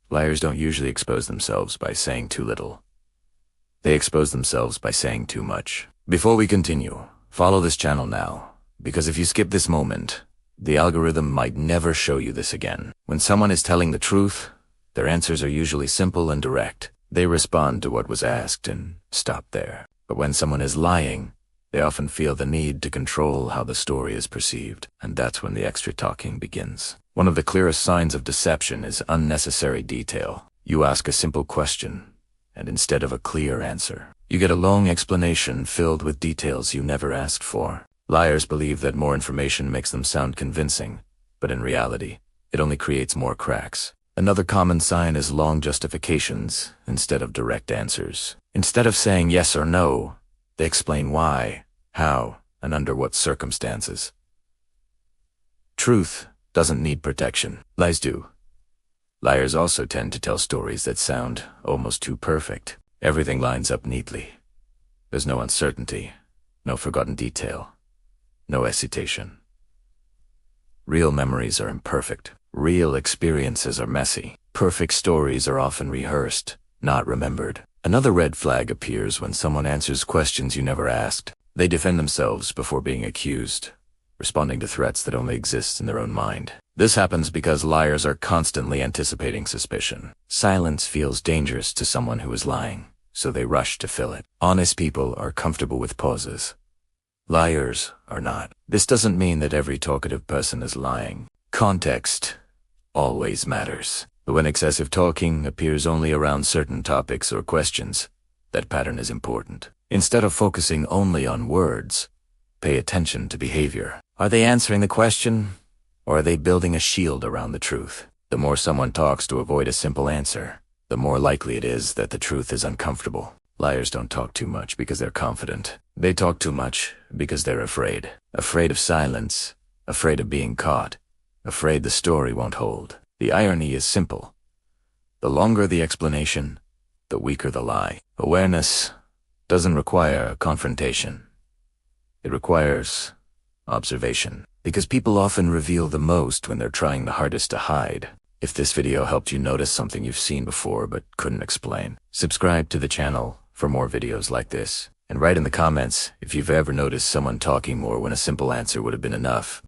Liars don't usually expose themselves by saying too little. They expose themselves by saying too much. Before we continue, follow this channel now, because if you skip this moment, the algorithm might never show you this again. When someone is telling the truth, their answers are usually simple and direct. They respond to what was asked and stop there. But when someone is lying, they often feel the need to control how the story is perceived, and that's when the extra talking begins. One of the clearest signs of deception is unnecessary detail. You ask a simple question, and instead of a clear answer, you get a long explanation filled with details you never asked for. Liars believe that more information makes them sound convincing, but in reality, it only creates more cracks. Another common sign is long justifications instead of direct answers. Instead of saying yes or no, they explain why, how, and under what circumstances. Truth doesn't need protection. Lies do. Liars also tend to tell stories that sound almost too perfect. Everything lines up neatly. There's no uncertainty, no forgotten detail, no hesitation. Real memories are imperfect. Real experiences are messy. Perfect stories are often rehearsed, not remembered. Another red flag appears when someone answers questions you never asked. They defend themselves before being accused, responding to threats that only exist in their own mind. This happens because liars are constantly anticipating suspicion. Silence feels dangerous to someone who is lying, so they rush to fill it. Honest people are comfortable with pauses. Liars are not. This doesn't mean that every talkative person is lying. Context always matters. But when excessive talking appears only around certain topics or questions, that pattern is important. Instead of focusing only on words, pay attention to behavior. Are they answering the question, or are they building a shield around the truth? The more someone talks to avoid a simple answer, the more likely it is that the truth is uncomfortable. Liars don't talk too much because they're confident. They talk too much because they're afraid. Afraid of silence, afraid of being caught, afraid the story won't hold. The irony is simple. The longer the explanation, the weaker the lie. Awareness doesn't require a confrontation. It requires observation. Because people often reveal the most when they're trying the hardest to hide. If this video helped you notice something you've seen before but couldn't explain, subscribe to the channel for more videos like this. And write in the comments if you've ever noticed someone talking more when a simple answer would have been enough.